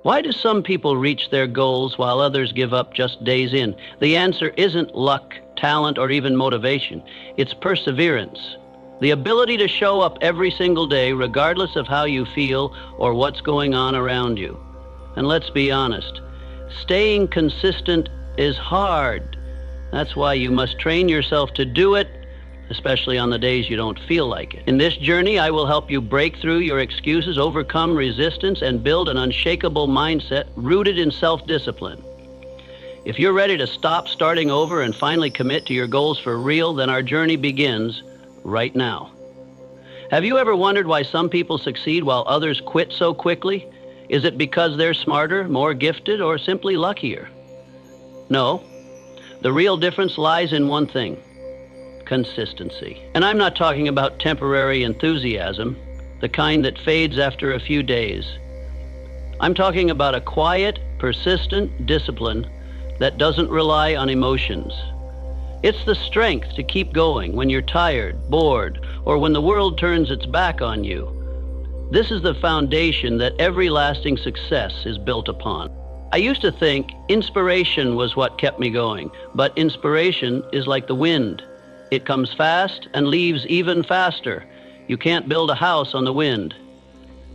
Why do some people reach their goals while others give up just days in? The answer isn't luck, talent, or even motivation. It's perseverance. The ability to show up every single day, regardless of how you feel or what's going on around you. And let's be honest, staying consistent is hard. That's why you must train yourself to do it, especially on the days you don't feel like it. In this journey, I will help you break through your excuses, overcome resistance, and build an unshakable mindset rooted in self-discipline. If you're ready to stop starting over and finally commit to your goals for real, then our journey begins right now. Have you ever wondered why some people succeed while others quit so quickly? Is it because they're smarter, more gifted, or simply luckier? No. The real difference lies in one thing: consistency. And I'm not talking about temporary enthusiasm, the kind that fades after a few days. I'm talking about a quiet, persistent discipline that doesn't rely on emotions. It's the strength to keep going when you're tired, bored, or when the world turns its back on you. This is the foundation that every lasting success is built upon. I used to think inspiration was what kept me going, but inspiration is like the wind. It comes fast and leaves even faster. You can't build a house on the wind,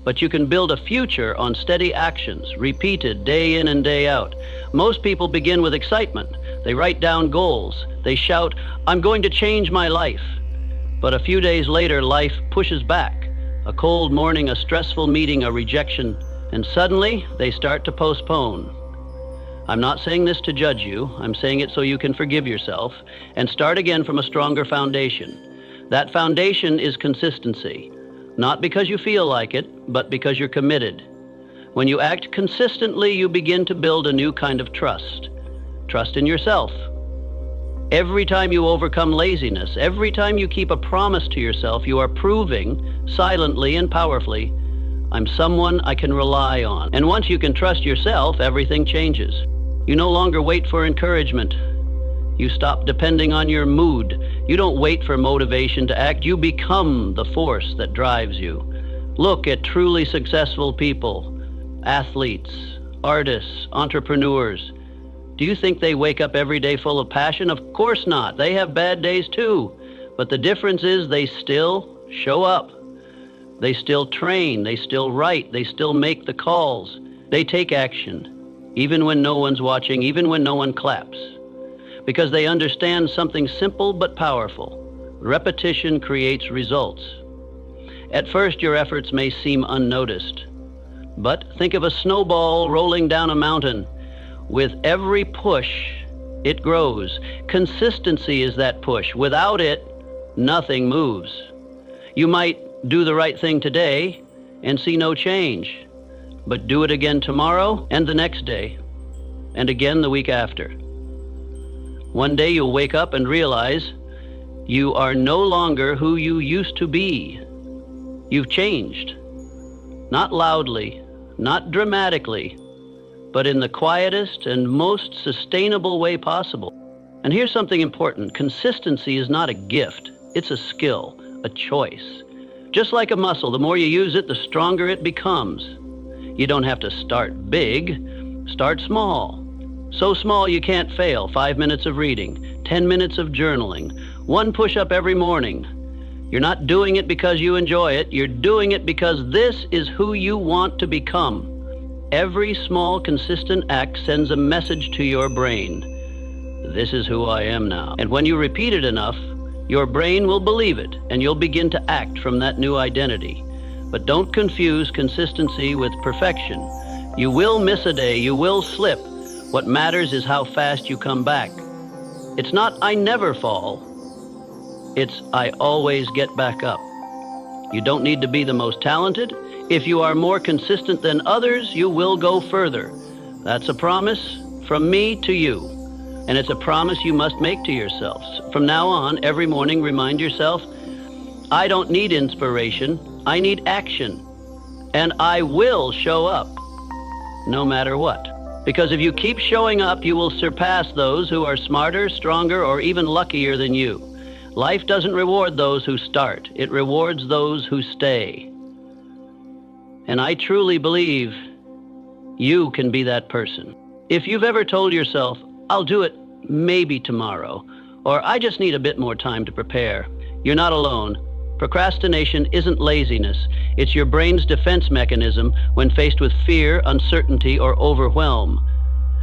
but you can build a future on steady actions, repeated day in and day out. Most people begin with excitement. They write down goals. They shout, "I'm going to change my life." But a few days later, life pushes back. A cold morning, a stressful meeting, a rejection, and suddenly they start to postpone. I'm not saying this to judge you. I'm saying it so you can forgive yourself and start again from a stronger foundation. That foundation is consistency, not because you feel like it, but because you're committed. When you act consistently, you begin to build a new kind of trust. Trust in yourself. Every time you overcome laziness, every time you keep a promise to yourself, you are proving, silently and powerfully, I'm someone I can rely on. And once you can trust yourself, everything changes. You no longer wait for encouragement. You stop depending on your mood. You don't wait for motivation to act. You become the force that drives you. Look at truly successful people, athletes, artists, entrepreneurs. Do you think they wake up every day full of passion? Of course not. They have bad days too. But the difference is they still show up. They still train. They still write. They still make the calls. They take action, even when no one's watching, even when no one claps. Because they understand something simple but powerful. Repetition creates results. At first, your efforts may seem unnoticed. But think of a snowball rolling down a mountain. With every push, it grows. Consistency is that push. Without it, nothing moves. You might do the right thing today and see no change, but do it again tomorrow and the next day, and again the week after. One day you'll wake up and realize you are no longer who you used to be. You've changed. Not loudly, not dramatically, but in the quietest and most sustainable way possible. And here's something important. Consistency is not a gift. It's a skill, a choice. Just like a muscle, the more you use it, the stronger it becomes. You don't have to start big. Start small. So small you can't fail. 5 minutes of reading, 10 minutes of journaling, 1 push-up every morning. You're not doing it because you enjoy it. You're doing it because this is who you want to become. Every small, consistent act sends a message to your brain. This is who I am now. And when you repeat it enough, your brain will believe it, and you'll begin to act from that new identity. But don't confuse consistency with perfection. You will miss a day. You will slip. What matters is how fast you come back. It's not I never fall. It's I always get back up. You don't need to be the most talented. If you are more consistent than others, you will go further. That's a promise from me to you. And it's a promise you must make to yourselves. From now on, every morning, remind yourself, I don't need inspiration. I need action. And I will show up, no matter what. Because if you keep showing up, you will surpass those who are smarter, stronger, or even luckier than you. Life doesn't reward those who start. It rewards those who stay. And I truly believe You can be that person. If you've ever told yourself, I'll do it maybe tomorrow, or I just need a bit more time to prepare, you're not alone. Procrastination isn't laziness. It's your brain's defense mechanism when faced with fear, uncertainty, or overwhelm.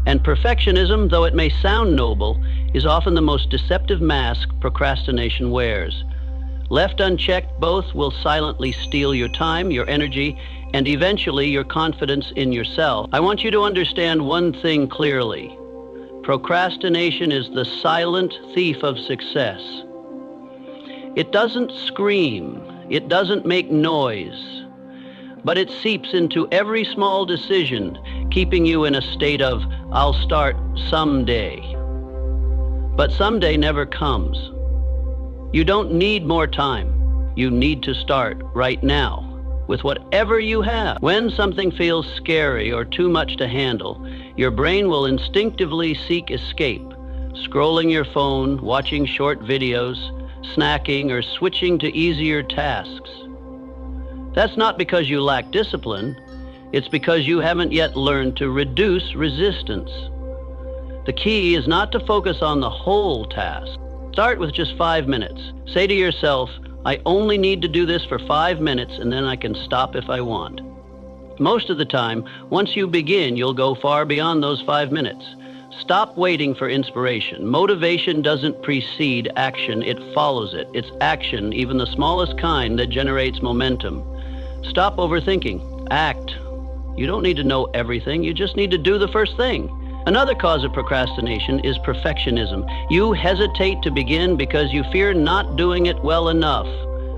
And perfectionism, though it may sound noble, is often the most deceptive mask procrastination wears. Left unchecked, both will silently steal your time, your energy, and eventually your confidence in yourself. I want you to understand one thing clearly. Procrastination is the silent thief of success. It doesn't scream, it doesn't make noise, but it seeps into every small decision, keeping you in a state of, I'll start someday. But someday never comes. You don't need more time. You need to start right now with whatever you have. When something feels scary or too much to handle, your brain will instinctively seek escape, scrolling your phone, watching short videos, snacking, or switching to easier tasks. That's not because you lack discipline. It's because you haven't yet learned to reduce resistance. The key is not to focus on the whole task. Start with just 5 minutes. Say to yourself, I only need to do this for 5 minutes and then I can stop if I want. Most of the time, once you begin, you'll go far beyond those 5 minutes. Stop waiting for inspiration. Motivation doesn't precede action, it follows it. It's action, even the smallest kind, that generates momentum. Stop overthinking. Act. You don't need to know everything, you just need to do the first thing. Another cause of procrastination is perfectionism. You hesitate to begin because you fear not doing it well enough.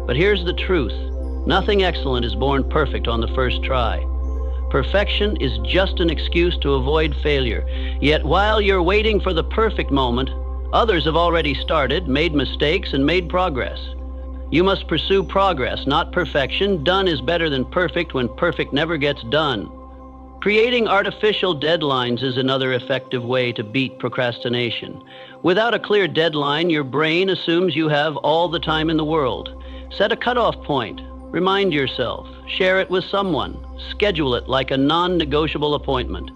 But here's the truth. Nothing excellent is born perfect on the first try. Perfection is just an excuse to avoid failure. Yet while you're waiting for the perfect moment, others have already started, made mistakes, and made progress. You must pursue progress, not perfection. Done is better than perfect when perfect never gets done. Creating artificial deadlines is another effective way to beat procrastination. Without a clear deadline, your brain assumes you have all the time in the world. Set a cutoff point. Remind yourself. Share it with someone. Schedule it like a non-negotiable appointment.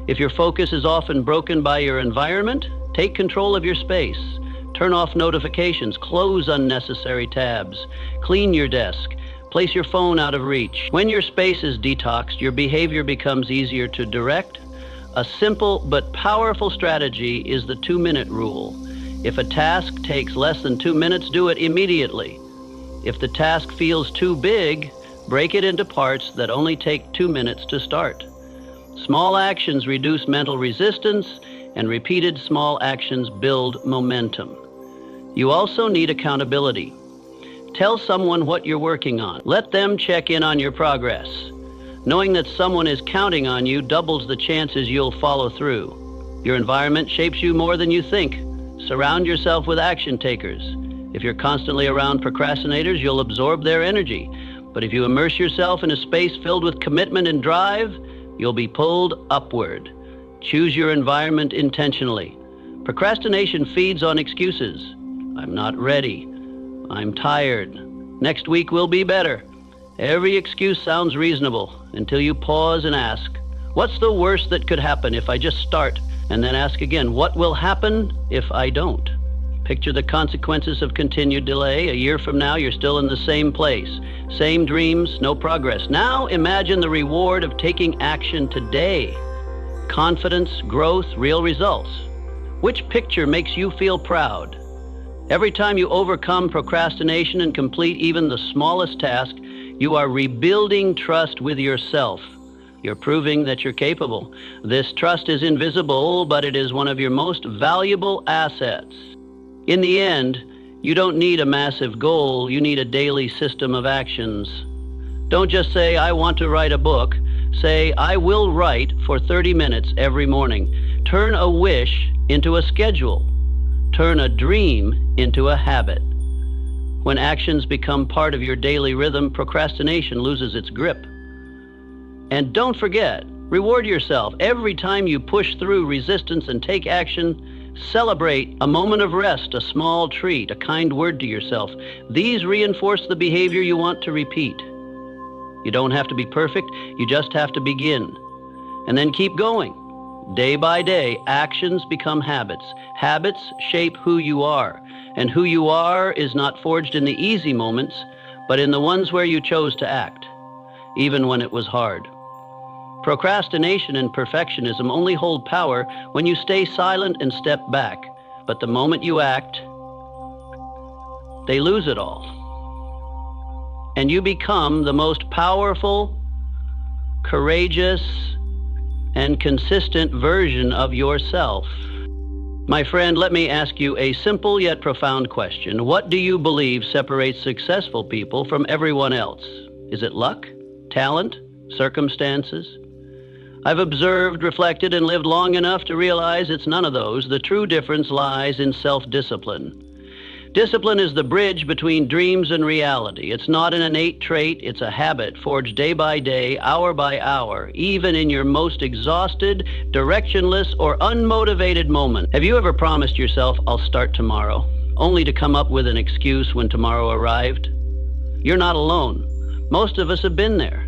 If your focus is often broken by your environment, take control of your space. Turn off notifications. Close unnecessary tabs. Clean your desk. Place your phone out of reach. When your space is detoxed, your behavior becomes easier to direct. A simple but powerful strategy is the 2-minute rule. If a task takes less than 2 minutes, do it immediately. If the task feels too big, break it into parts that only take 2 minutes to start. Small actions reduce mental resistance, and repeated small actions build momentum. You also need accountability. Tell someone what you're working on. Let them check in on your progress. Knowing that someone is counting on you doubles the chances you'll follow through. Your environment shapes you more than you think. Surround yourself with action takers. If you're constantly around procrastinators, you'll absorb their energy. But if you immerse yourself in a space filled with commitment and drive, you'll be pulled upward. Choose your environment intentionally. Procrastination feeds on excuses. I'm not ready. I'm tired. Next week will be better. Every excuse sounds reasonable until you pause and ask, what's the worst that could happen if I just start? And then ask again, what will happen if I don't? Picture the consequences of continued delay. A year from now, you're still in the same place. Same dreams, no progress. Now imagine the reward of taking action today. Confidence, growth, real results. Which picture makes you feel proud? Every time you overcome procrastination and complete even the smallest task, you are rebuilding trust with yourself. You're proving that you're capable. This trust is invisible, but it is one of your most valuable assets. In the end, you don't need a massive goal, you need a daily system of actions. Don't just say, I want to write a book. Say, I will write for 30 minutes every morning. Turn a wish into a schedule. Turn a dream into a habit. When actions become part of your daily rhythm, procrastination loses its grip. And don't forget, reward yourself. Every time you push through resistance and take action, celebrate a moment of rest, a small treat, a kind word to yourself. These reinforce the behavior you want to repeat. You don't have to be perfect, you just have to begin. And then keep going. Day by day, actions become habits. Habits shape who you are. And who you are is not forged in the easy moments, but in the ones where you chose to act, even when it was hard. Procrastination and perfectionism only hold power when you stay silent and step back. But the moment you act, they lose it all. And you become the most powerful, courageous, and consistent version of yourself. My friend, let me ask you a simple yet profound question. What do you believe separates successful people from everyone else? Is it luck, talent, circumstances? I've observed, reflected, and lived long enough to realize it's none of those. The true difference lies in self-discipline. Discipline is the bridge between dreams and reality. It's not an innate trait, it's a habit forged day by day, hour by hour, even in your most exhausted, directionless, or unmotivated moment. Have you ever promised yourself, I'll start tomorrow, only to come up with an excuse when tomorrow arrived? You're not alone. Most of us have been there.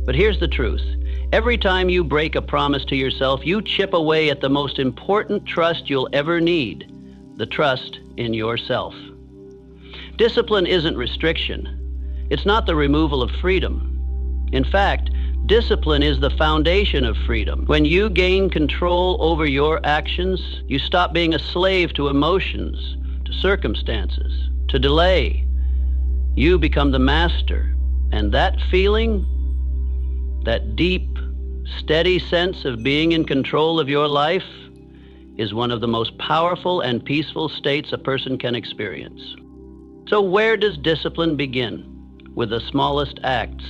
But here's the truth. Every time you break a promise to yourself, you chip away at the most important trust you'll ever need, the trust in yourself. Discipline isn't restriction. It's not the removal of freedom. In fact, discipline is the foundation of freedom. When you gain control over your actions, you stop being a slave to emotions, to circumstances, to delay. You become the master. And that feeling, that deep, steady sense of being in control of your life, is one of the most powerful and peaceful states a person can experience. So where does discipline begin? With the smallest acts.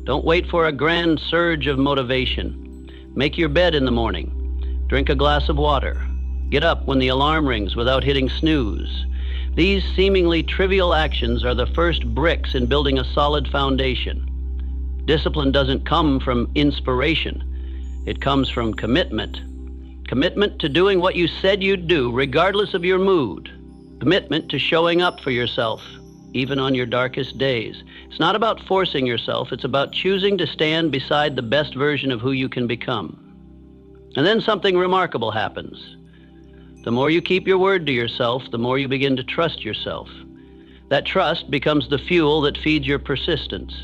Don't wait for a grand surge of motivation. Make your bed in the morning. Drink a glass of water. Get up when the alarm rings without hitting snooze. These seemingly trivial actions are the first bricks in building a solid foundation. Discipline doesn't come from inspiration. It comes from commitment. Commitment to doing what you said you'd do, regardless of your mood. Commitment to showing up for yourself, even on your darkest days. It's not about forcing yourself, it's about choosing to stand beside the best version of who you can become. And then something remarkable happens. The more you keep your word to yourself, the more you begin to trust yourself. That trust becomes the fuel that feeds your persistence.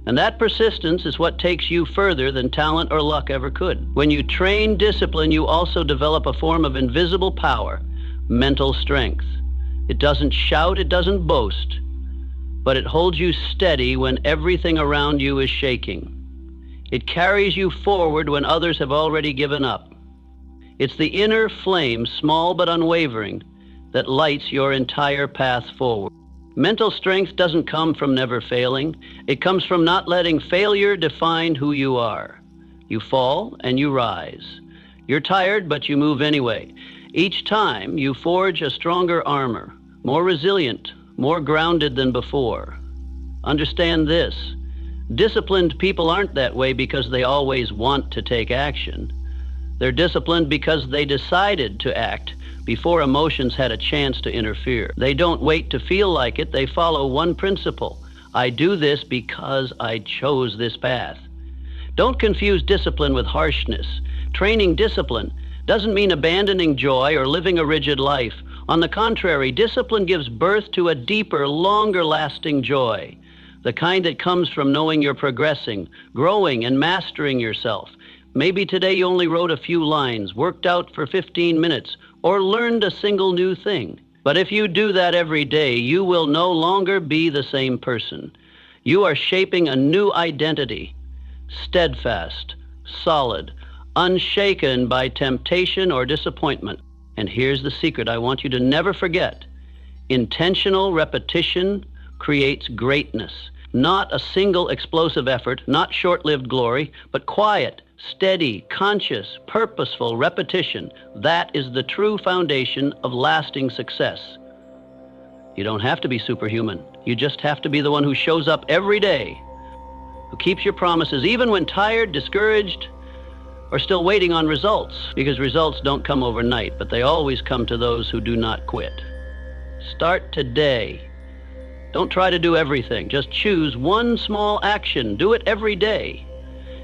And that persistence is what takes you further than talent or luck ever could. When you train discipline, you also develop a form of invisible power, mental strength. It doesn't shout, it doesn't boast, but it holds you steady when everything around you is shaking. It carries you forward when others have already given up. It's the inner flame, small but unwavering, that lights your entire path forward. Mental strength doesn't come from never failing. It comes from not letting failure define who you are. You fall and you rise. You're tired, but you move anyway. Each time you forge a stronger armor, more resilient, more grounded than before. Understand this. Disciplined people aren't that way because they always want to take action. They're disciplined because they decided to act before emotions had a chance to interfere. They don't wait to feel like it. They follow one principle. I do this because I chose this path. Don't confuse discipline with harshness. Training discipline doesn't mean abandoning joy or living a rigid life. On the contrary, discipline gives birth to a deeper, longer-lasting joy, the kind that comes from knowing you're progressing, growing, and mastering yourself. Maybe today you only wrote a few lines, worked out for 15 minutes, or learned a single new thing. But if you do that every day, you will no longer be the same person. You are shaping a new identity, steadfast, solid, unshaken by temptation or disappointment. And here's the secret I want you to never forget. Intentional repetition creates greatness. Not a single explosive effort, not short-lived glory, but quiet, steady, conscious, purposeful repetition. That is the true foundation of lasting success. You don't have to be superhuman. You just have to be the one who shows up every day, who keeps your promises even when tired, discouraged, or still waiting on results, because results don't come overnight, but they always come to those who do not quit. Start today. Don't try to do everything. Just choose one small action. Do it every day.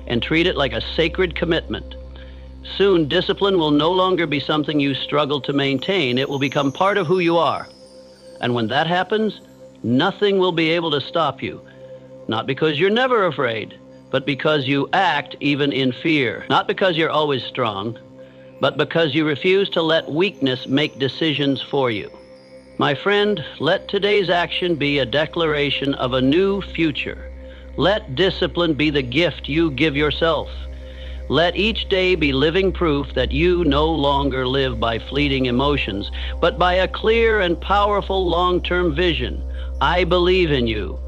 and treat it like a sacred commitment. Soon, discipline will no longer be something you struggle to maintain. It will become part of who you are. And when that happens, nothing will be able to stop you. Not because you're never afraid, but because you act even in fear. Not because you're always strong, but because you refuse to let weakness make decisions for you. My friend, let today's action be a declaration of a new future. Let discipline be the gift you give yourself. Let each day be living proof that you no longer live by fleeting emotions, but by a clear and powerful long-term vision. I believe in you.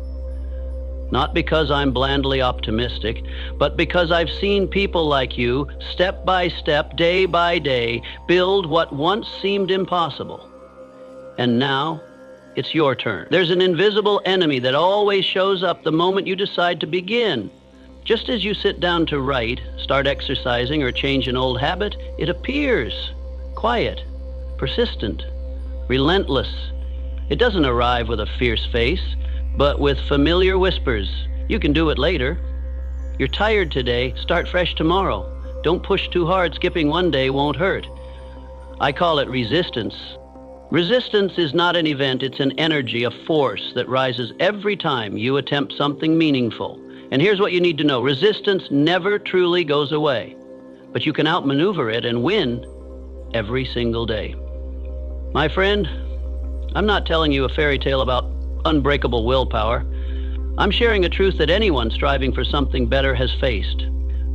Not because I'm blandly optimistic, but because I've seen people like you, step by step, day by day, build what once seemed impossible. And now, it's your turn. There's an invisible enemy that always shows up the moment you decide to begin. Just as you sit down to write, start exercising, or change an old habit, it appears. Quiet, persistent, relentless. It doesn't arrive with a fierce face, but with familiar whispers. You can do it later. You're tired today, start fresh tomorrow. Don't push too hard, skipping one day won't hurt. I call it resistance. Resistance is not an event, it's an energy, a force that rises every time you attempt something meaningful. And here's what you need to know. Resistance never truly goes away, but you can outmaneuver it and win every single day. My friend, I'm not telling you a fairy tale about unbreakable willpower. I'm sharing a truth that anyone striving for something better has faced.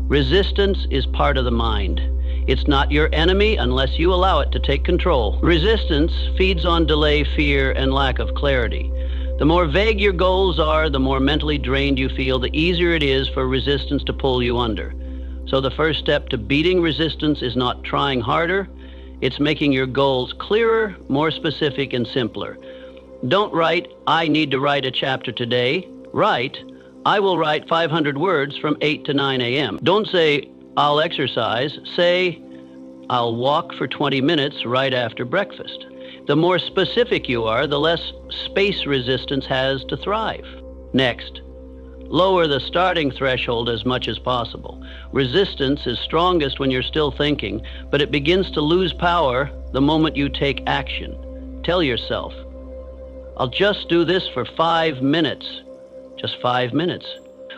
Resistance is part of the mind. It's not your enemy unless you allow it to take control. Resistance feeds on delay, fear, and lack of clarity. The more vague your goals are, the more mentally drained you feel, the easier it is for resistance to pull you under. So the first step to beating resistance is not trying harder, it's making your goals clearer, more specific, and simpler. Don't write, I need to write a chapter today. Write, I will write 500 words from 8 to 9 a.m. Don't say, I'll exercise. Say, I'll walk for 20 minutes right after breakfast. The more specific you are, the less space resistance has to thrive. Next, lower the starting threshold as much as possible. Resistance is strongest when you're still thinking, but it begins to lose power the moment you take action. Tell yourself, I'll just do this for 5 minutes. Just 5 minutes.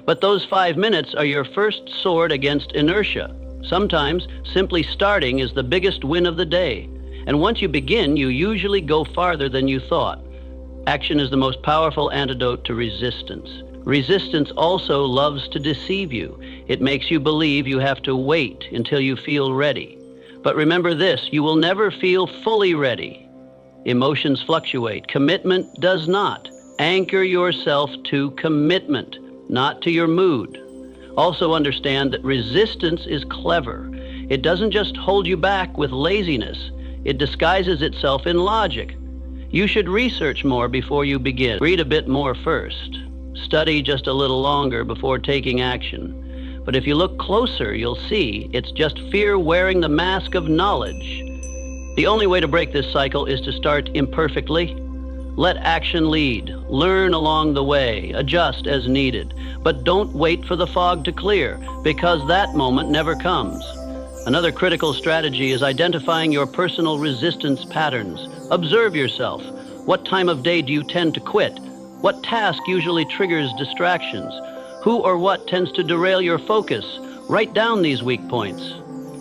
But those 5 minutes are your first sword against inertia. Sometimes simply starting is the biggest win of the day. And once you begin, you usually go farther than you thought. Action is the most powerful antidote to resistance. Resistance also loves to deceive you. It makes you believe you have to wait until you feel ready. But remember this, you will never feel fully ready. Emotions fluctuate. Commitment does not. Anchor yourself to commitment, not to your mood. Also understand that resistance is clever. It doesn't just hold you back with laziness. It disguises itself in logic. You should research more before you begin. Read a bit more first. Study just a little longer before taking action. But if you look closer, you'll see it's just fear wearing the mask of knowledge. The only way to break this cycle is to start imperfectly. Let action lead. Learn along the way. Adjust as needed. But don't wait for the fog to clear, because that moment never comes. Another critical strategy is identifying your personal resistance patterns. Observe yourself. What time of day do you tend to quit? What task usually triggers distractions? Who or what tends to derail your focus? Write down these weak points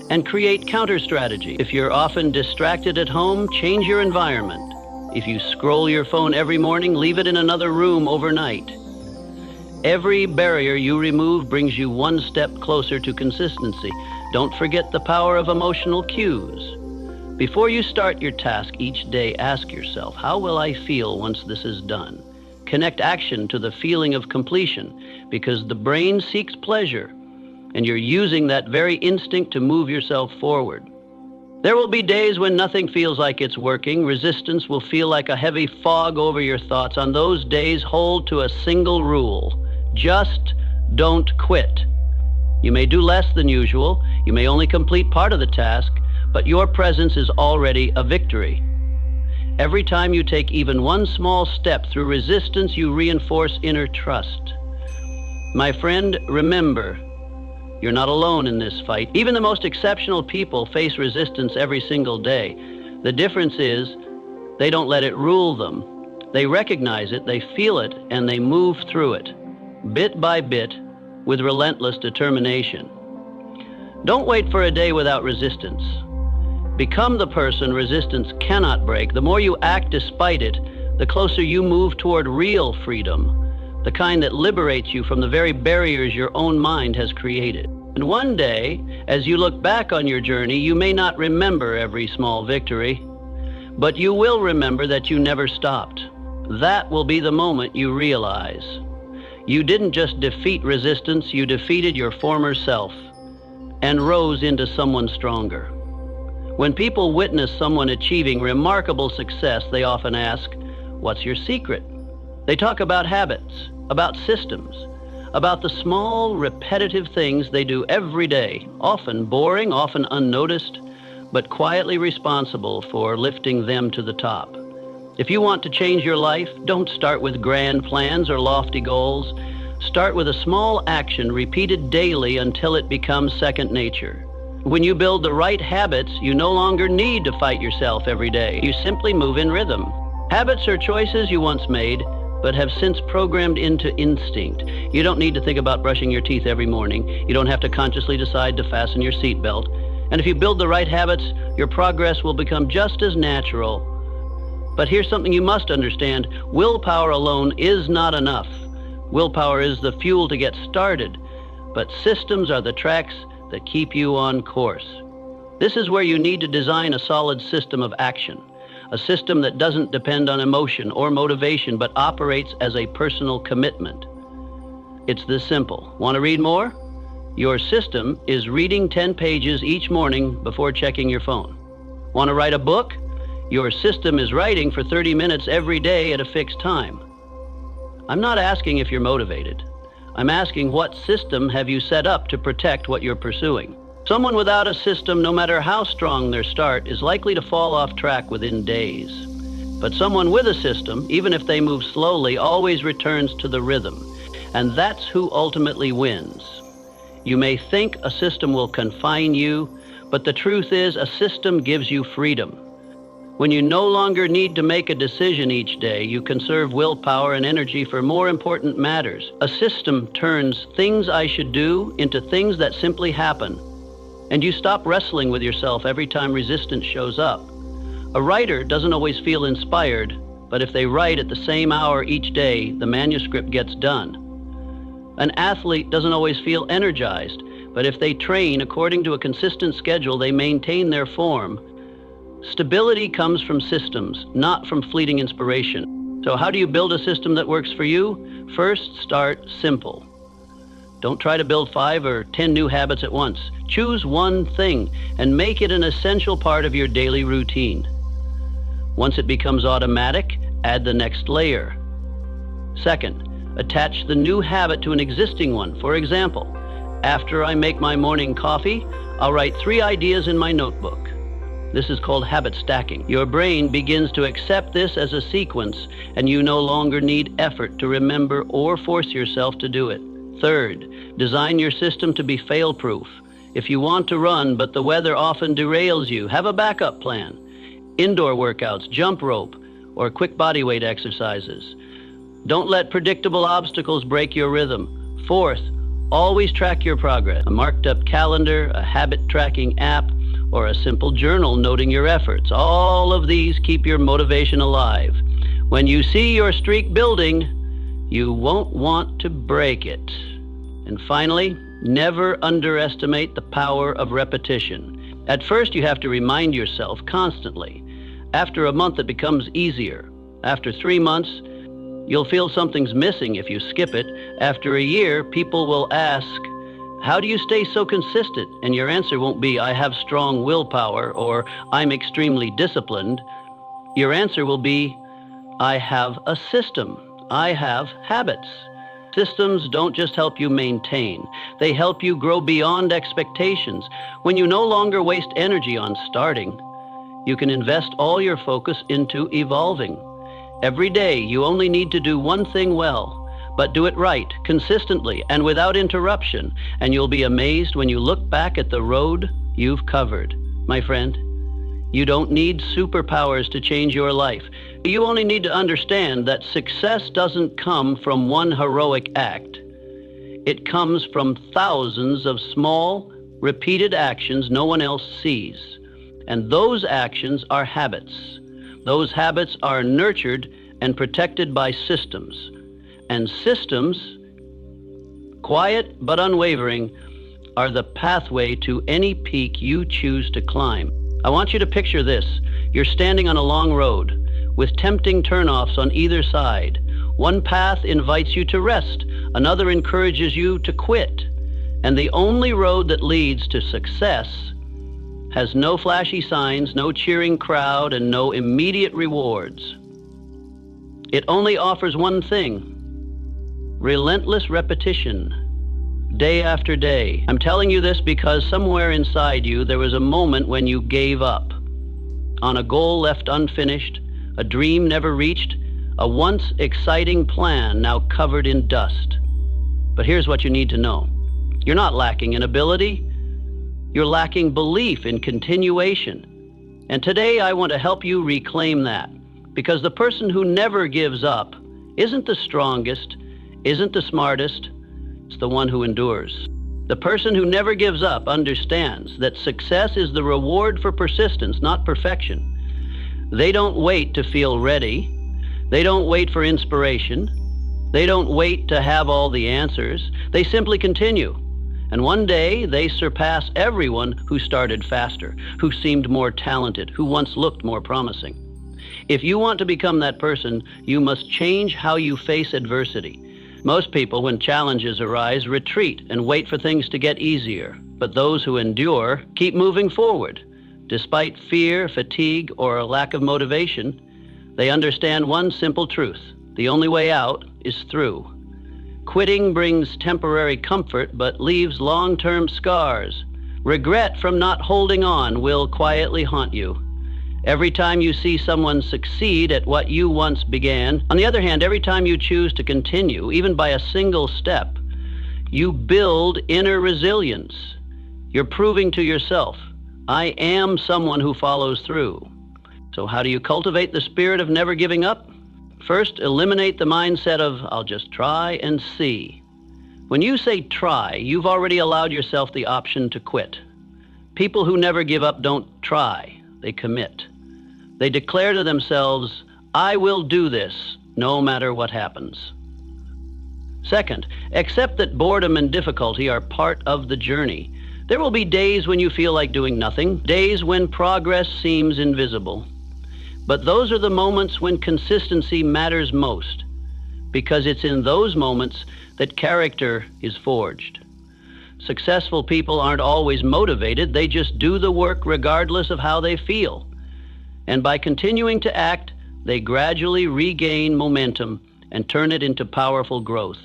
and create counter strategy. If you're often distracted at home, change your environment. If you scroll your phone every morning, leave it in another room overnight. Every barrier you remove brings you one step closer to consistency. Don't forget the power of emotional cues. Before you start your task each day, ask yourself, how will I feel once this is done? Connect action to the feeling of completion, because the brain seeks pleasure, and you're using that very instinct to move yourself forward. There will be days when nothing feels like it's working. Resistance will feel like a heavy fog over your thoughts. On those days, hold to a single rule. Just don't quit. You may do less than usual. You may only complete part of the task, but your presence is already a victory. Every time you take even one small step through resistance, you reinforce inner trust. My friend, remember, You're not alone in this fight. Even the most exceptional people face resistance every single day. The difference is they don't let it rule them. They recognize it, they feel it, and they move through it, bit by bit, with relentless determination. Don't wait for a day without resistance. Become the person resistance cannot break. The more you act despite it, the closer you move toward real freedom, the kind that liberates you from the very barriers your own mind has created. And one day, as you look back on your journey, you may not remember every small victory, but you will remember that you never stopped. That will be the moment you realize you didn't just defeat resistance, you defeated your former self and rose into someone stronger. When people witness someone achieving remarkable success, they often ask, "What's your secret?" They talk about habits, about systems, about the small, repetitive things they do every day, often boring, often unnoticed, but quietly responsible for lifting them to the top. If you want to change your life, don't start with grand plans or lofty goals. Start with a small action repeated daily until it becomes second nature. When you build the right habits, you no longer need to fight yourself every day. You simply move in rhythm. Habits are choices you once made, but have since programmed into instinct. You don't need to think about brushing your teeth every morning. You don't have to consciously decide to fasten your seatbelt. And if you build the right habits, your progress will become just as natural. But here's something you must understand. Willpower alone is not enough. Willpower is the fuel to get started, but systems are the tracks that keep you on course. This is where you need to design a solid system of action, a system that doesn't depend on emotion or motivation, but operates as a personal commitment. It's this simple. Want to read more? Your system is reading 10 pages each morning before checking your phone. Want to write a book? Your system is writing for 30 minutes every day at a fixed time. I'm not asking if you're motivated. I'm asking what system have you set up to protect what you're pursuing. Someone without a system, no matter how strong their start, is likely to fall off track within days. But someone with a system, even if they move slowly, always returns to the rhythm. And that's who ultimately wins. You may think a system will confine you, but the truth is a system gives you freedom. When you no longer need to make a decision each day, you conserve willpower and energy for more important matters. A system turns things I should do into things that simply happen. And you stop wrestling with yourself every time resistance shows up. A writer doesn't always feel inspired, but if they write at the same hour each day, the manuscript gets done. An athlete doesn't always feel energized, but if they train according to a consistent schedule, they maintain their form. Stability comes from systems, not from fleeting inspiration. So how do you build a system that works for you? First, start simple. Don't try to build 5 or 10 new habits at once. Choose one thing and make it an essential part of your daily routine. Once it becomes automatic, add the next layer. Second, attach the new habit to an existing one. For example, after I make my morning coffee, I'll write 3 ideas in my notebook. This is called habit stacking. Your brain begins to accept this as a sequence, and you no longer need effort to remember or force yourself to do it. Third, design your system to be fail-proof. If you want to run, but the weather often derails you, have a backup plan. Indoor workouts, jump rope, or quick body weight exercises. Don't let predictable obstacles break your rhythm. Fourth, always track your progress. A marked-up calendar, a habit tracking app, or a simple journal noting your efforts. All of these keep your motivation alive. When you see your streak building, you won't want to break it. And finally, never underestimate the power of repetition. At first, you have to remind yourself constantly. After a month, it becomes easier. After 3 months, you'll feel something's missing if you skip it. After a year, people will ask, "How do you stay so consistent?" And your answer won't be, "I have strong willpower," or "I'm extremely disciplined." Your answer will be, "I have a system. I have habits." Systems don't just help you maintain. They help you grow beyond expectations. When you no longer waste energy on starting, you can invest all your focus into evolving. Every day, you only need to do one thing well, But do it right, consistently, and without interruption, and you'll be amazed when you look back at the road you've covered. My friend, you don't need superpowers to change your life. You only need to understand that success doesn't come from one heroic act. It comes from thousands of small, repeated actions no one else sees. And those actions are habits. Those habits are nurtured and protected by systems. And systems, quiet but unwavering, are the pathway to any peak you choose to climb. I want you to picture this. You're standing on a long road with tempting turnoffs on either side. One path invites you to rest. Another encourages you to quit. And the only road that leads to success has no flashy signs, no cheering crowd, and no immediate rewards. It only offers one thing: relentless repetition, day after day. I'm telling you this because somewhere inside you there was a moment when you gave up on a goal left unfinished, a dream never reached, a once exciting plan now covered in dust. But here's what you need to know. You're not lacking in ability. You're lacking belief in continuation. And today I want to help you reclaim that, because the person who never gives up isn't the strongest, isn't the smartest, it's the one who endures. The person who never gives up understands that success is the reward for persistence, not perfection. They don't wait to feel ready. They don't wait for inspiration. They don't wait to have all the answers. They simply continue. And one day they surpass everyone who started faster, who seemed more talented, who once looked more promising. If you want to become that person, you must change how you face adversity. Most people, when challenges arise, retreat and wait for things to get easier. But those who endure keep moving forward. Despite fear, fatigue, or a lack of motivation, they understand one simple truth: the only way out is through. Quitting brings temporary comfort but leaves long-term scars. Regret from not holding on will quietly haunt you. Every time you see someone succeed at what you once began, on the other hand, every time you choose to continue, even by a single step, you build inner resilience. You're proving to yourself, I am someone who follows through. So how do you cultivate the spirit of never giving up? First, eliminate the mindset of, I'll just try and see. When you say try, you've already allowed yourself the option to quit. People who never give up don't try, they commit. They declare to themselves, I will do this, no matter what happens. Second, accept that boredom and difficulty are part of the journey. There will be days when you feel like doing nothing, days when progress seems invisible. But those are the moments when consistency matters most, because it's in those moments that character is forged. Successful people aren't always motivated, they just do the work regardless of how they feel. And by continuing to act, they gradually regain momentum and turn it into powerful growth.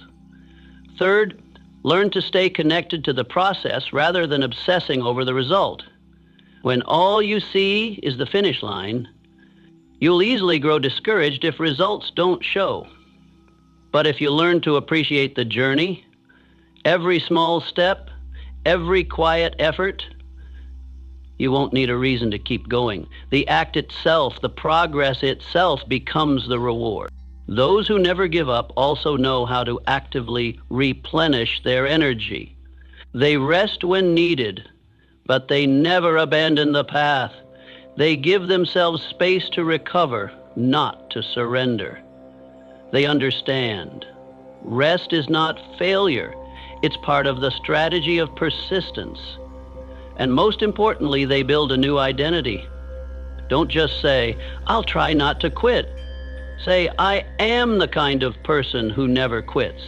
Third, learn to stay connected to the process rather than obsessing over the result. When all you see is the finish line, you'll easily grow discouraged if results don't show. But if you learn to appreciate the journey, every small step, every quiet effort, you won't need a reason to keep going. The act itself, the progress itself, becomes the reward. Those who never give up also know how to actively replenish their energy. They rest when needed, but they never abandon the path. They give themselves space to recover, not to surrender. They understand. Rest is not failure. It's part of the strategy of persistence. And most importantly, they build a new identity. Don't just say, I'll try not to quit. Say, I am the kind of person who never quits.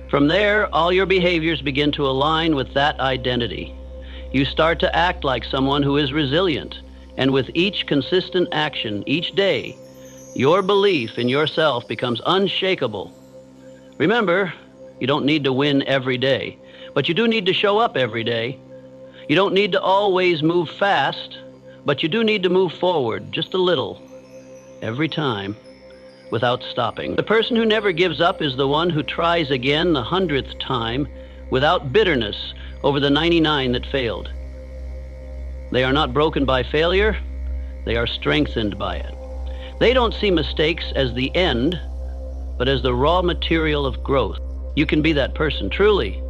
From there, all your behaviors begin to align with that identity. You start to act like someone who is resilient. And with each consistent action, each day, your belief in yourself becomes unshakable. Remember, you don't need to win every day, but you do need to show up every day. You don't need to always move fast, but you do need to move forward just a little, every time. without stopping. The person who never gives up is the one who tries again the 100th time without bitterness over the 99 that failed. They are not broken by failure, they are strengthened by it. They don't see mistakes as the end, but as the raw material of growth. You can be that person, truly.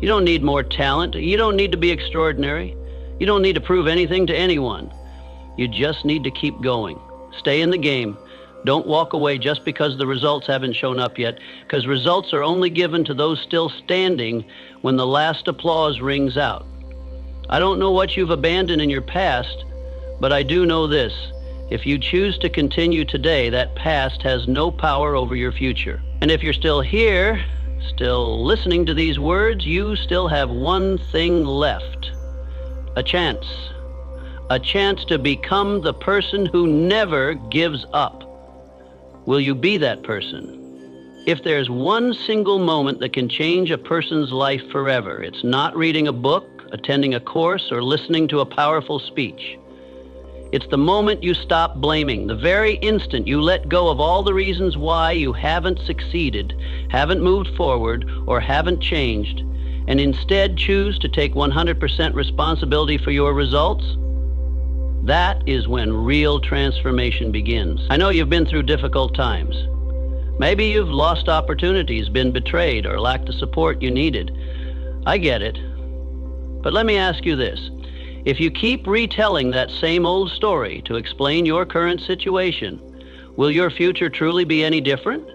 You don't need more talent. You don't need to be extraordinary. You don't need to prove anything to anyone. You just need to keep going. Stay in the game. Don't walk away just because the results haven't shown up yet, because results are only given to those still standing when the last applause rings out. I don't know what you've abandoned in your past, but I do know this. If you choose to continue today, that past has no power over your future. And if you're still here, still listening to these words, you still have one thing left. A chance. A chance to become the person who never gives up. Will you be that person? If there's one single moment that can change a person's life forever, it's not reading a book, attending a course, or listening to a powerful speech. It's the moment you stop blaming, the very instant you let go of all the reasons why you haven't succeeded, haven't moved forward, or haven't changed, and instead choose to take 100% responsibility for your results. That is when real transformation begins. I know you've been through difficult times. Maybe you've lost opportunities, been betrayed, or lacked the support you needed. I get it. But let me ask you this. If you keep retelling that same old story to explain your current situation, will your future truly be any different?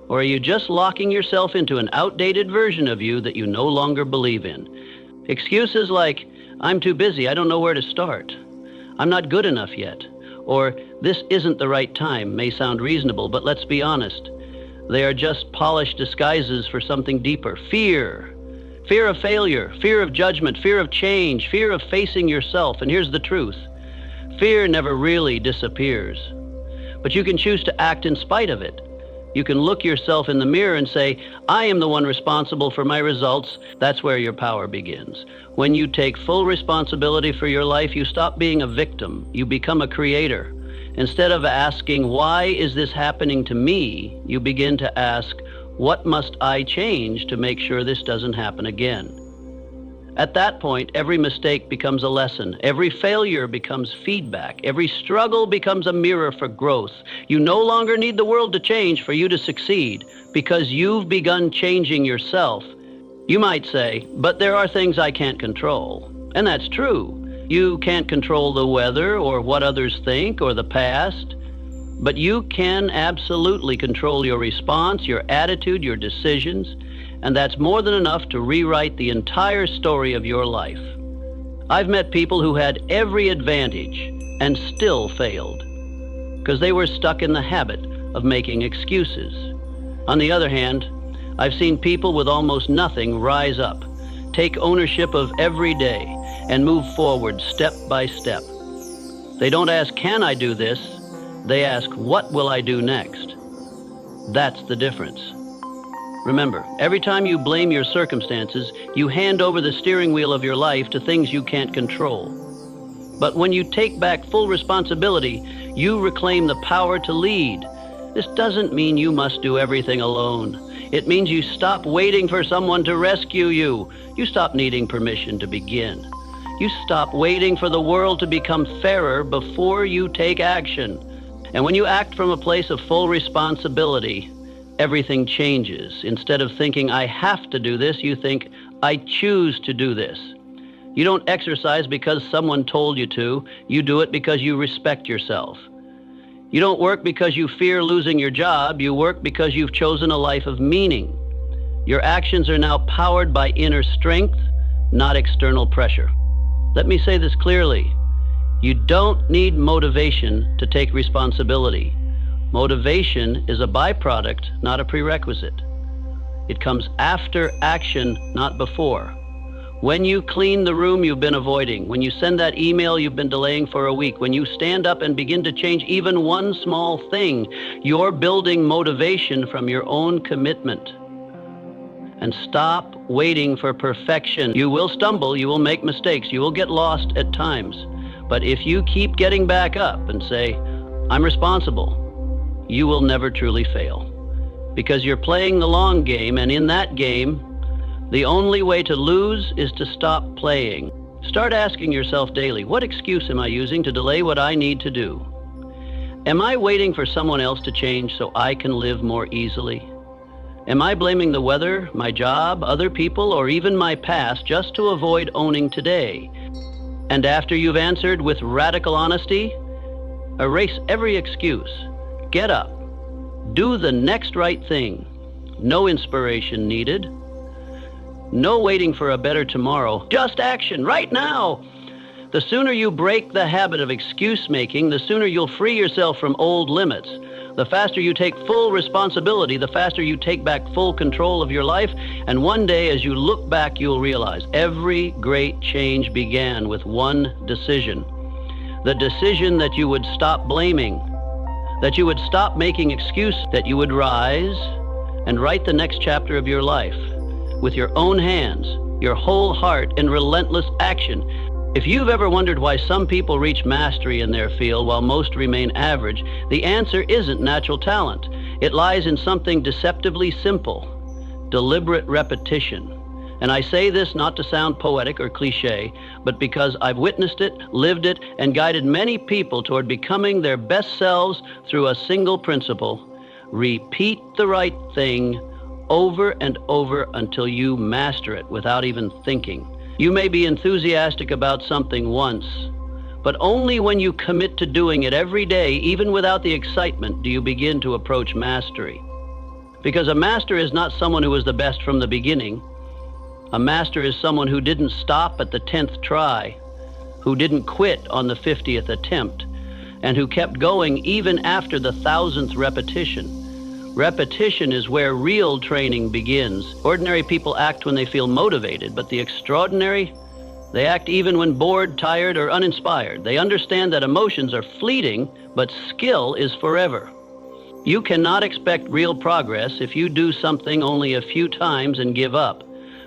Or are you just locking yourself into an outdated version of you that you no longer believe in? Excuses like, I'm too busy, I don't know where to start. I'm not good enough yet. Or this isn't the right time may sound reasonable, but let's be honest. They are just polished disguises for something deeper. Fear. Fear of failure, fear of judgment, fear of change, fear of facing yourself. And here's the truth. Fear never really disappears. But you can choose to act in spite of it. You can look yourself in the mirror and say, I am the one responsible for my results. That's where your power begins. When you take full responsibility for your life, you stop being a victim. You become a creator. Instead of asking, why is this happening to me? You begin to ask, what must I change to make sure this doesn't happen again? At that point, every mistake becomes a lesson. Every failure becomes feedback. Every struggle becomes a mirror for growth. You no longer need the world to change for you to succeed because you've begun changing yourself. You might say, but there are things I can't control. And that's true. You can't control the weather or what others think or the past. But you can absolutely control your response, your attitude, your decisions, and that's more than enough to rewrite the entire story of your life. I've met people who had every advantage and still failed because they were stuck in the habit of making excuses. On the other hand, I've seen people with almost nothing rise up, take ownership of every day, and move forward step by step. They don't ask, can I do this? They ask, what will I do next? That's the difference. Remember, every time you blame your circumstances, you hand over the steering wheel of your life to things you can't control. But when you take back full responsibility, you reclaim the power to lead. This doesn't mean you must do everything alone. It means you stop waiting for someone to rescue you. You stop needing permission to begin. You stop waiting for the world to become fairer before you take action. And when you act from a place of full responsibility, everything changes. Instead of thinking, I have to do this, you think, I choose to do this. You don't exercise because someone told you to. You do it because you respect yourself. You don't work because you fear losing your job. You work because you've chosen a life of meaning. Your actions are now powered by inner strength, not external pressure. Let me say this clearly. You don't need motivation to take responsibility. Motivation is a byproduct, not a prerequisite. It comes after action, not before. When you clean the room you've been avoiding, when you send that email you've been delaying for a week, when you stand up and begin to change even one small thing, you're building motivation from your own commitment. And stop waiting for perfection. You will stumble, you will make mistakes, you will get lost at times. But if you keep getting back up and say, I'm responsible, you will never truly fail. Because you're playing the long game, and in that game, the only way to lose is to stop playing. Start asking yourself daily, what excuse am I using to delay what I need to do? Am I waiting for someone else to change so I can live more easily? Am I blaming the weather, my job, other people, or even my past just to avoid owning today? And after you've answered with radical honesty, erase every excuse. Get up. Do the next right thing. No inspiration needed. No waiting for a better tomorrow. Just action right now. The sooner you break the habit of excuse making, the sooner you'll free yourself from old limits. The faster you take full responsibility, the faster you take back full control of your life. And one day, as you look back, you'll realize every great change began with one decision. The decision that you would stop blaming, that you would stop making excuses, that you would rise and write the next chapter of your life with your own hands, your whole heart, and relentless action. If you've ever wondered why some people reach mastery in their field while most remain average, the answer isn't natural talent. It lies in something deceptively simple: deliberate repetition. And I say this not to sound poetic or cliche, but because I've witnessed it, lived it, and guided many people toward becoming their best selves through a single principle: repeat the right thing over and over until you master it without even thinking. You may be enthusiastic about something once, but only when you commit to doing it every day, even without the excitement, do you begin to approach mastery. Because a master is not someone who was the best from the beginning. A master is someone who didn't stop at the 10th try, who didn't quit on the 50th attempt, and who kept going even after the 1000th repetition. Repetition is where real training begins. Ordinary people act when they feel motivated, but the extraordinary, they act even when bored, tired, or uninspired. They understand that emotions are fleeting, but skill is forever. You cannot expect real progress if you do something only a few times and give up.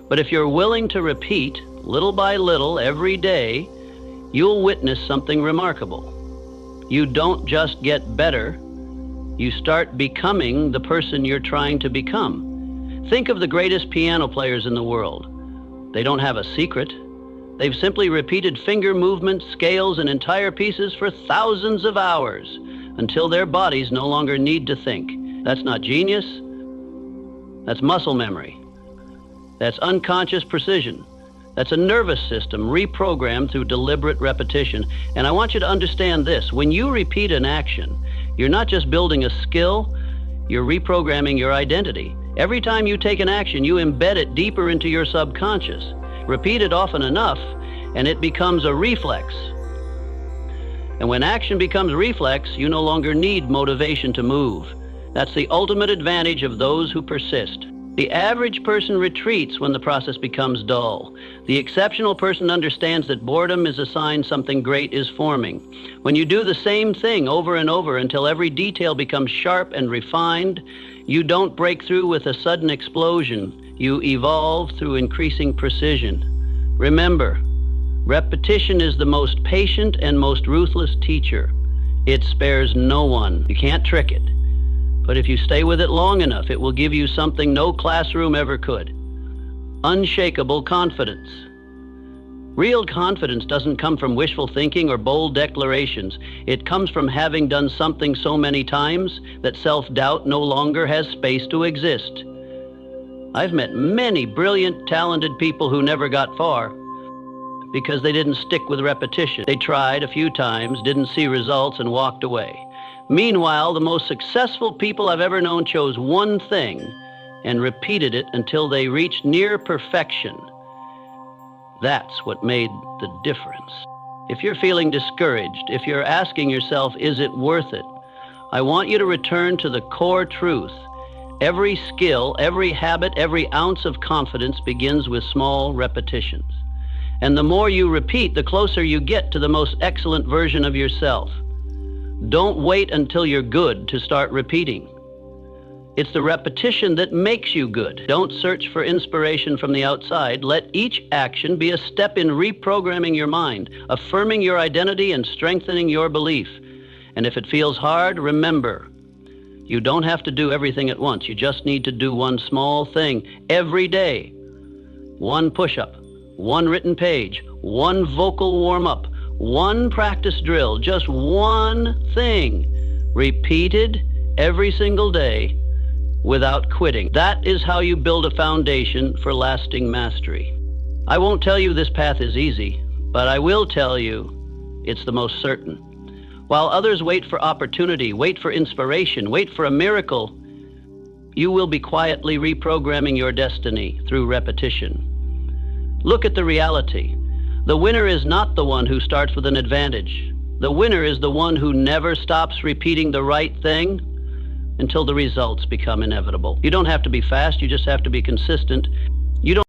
But if you're willing to repeat, little by little, every day, you'll witness something remarkable. You don't just get better, you start becoming the person you're trying to become. Think of the greatest piano players in the world. They don't have a secret. They've simply repeated finger movements, scales, and entire pieces for thousands of hours until their bodies no longer need to think. That's not genius. That's muscle memory. That's unconscious precision. That's a nervous system reprogrammed through deliberate repetition. And I want you to understand this. When you repeat an action, you're not just building a skill, you're reprogramming your identity. Every time you take an action, you embed it deeper into your subconscious. Repeat it often enough, and it becomes a reflex. And when action becomes reflex, you no longer need motivation to move. That's the ultimate advantage of those who persist. The average person retreats when the process becomes dull. The exceptional person understands that boredom is a sign something great is forming. When you do the same thing over and over until every detail becomes sharp and refined, you don't break through with a sudden explosion. You evolve through increasing precision. Remember, repetition is the most patient and most ruthless teacher. It spares no one. You can't trick it. But if you stay with it long enough, it will give you something no classroom ever could: unshakable confidence. Real confidence doesn't come from wishful thinking or bold declarations. It comes from having done something so many times that self-doubt no longer has space to exist. I've met many brilliant, talented people who never got far because they didn't stick with repetition. They tried a few times, didn't see results, and walked away. Meanwhile, the most successful people I've ever known chose one thing and repeated it until they reached near perfection. That's what made the difference. If you're feeling discouraged, if you're asking yourself, is it worth it? I want you to return to the core truth. Every skill, every habit, every ounce of confidence begins with small repetitions. And the more you repeat, the closer you get to the most excellent version of yourself. Don't wait until you're good to start repeating. It's the repetition that makes you good. Don't search for inspiration from the outside. Let each action be a step in reprogramming your mind, affirming your identity, and strengthening your belief. And if it feels hard, remember, You don't have to do everything at once. You just need to do one small thing every day. One push-up, one written page, one vocal warm-up, one practice drill, just one thing, repeated every single day without quitting. That is how you build a foundation for lasting mastery. I won't tell you this path is easy, but I will tell you it's the most certain. While others wait for opportunity, wait for inspiration, wait for a miracle, you will be quietly reprogramming your destiny through repetition. Look at the reality. The winner is not the one who starts with an advantage. The winner is the one who never stops repeating the right thing until the results become inevitable. You don't have to be fast, you just have to be consistent. You don't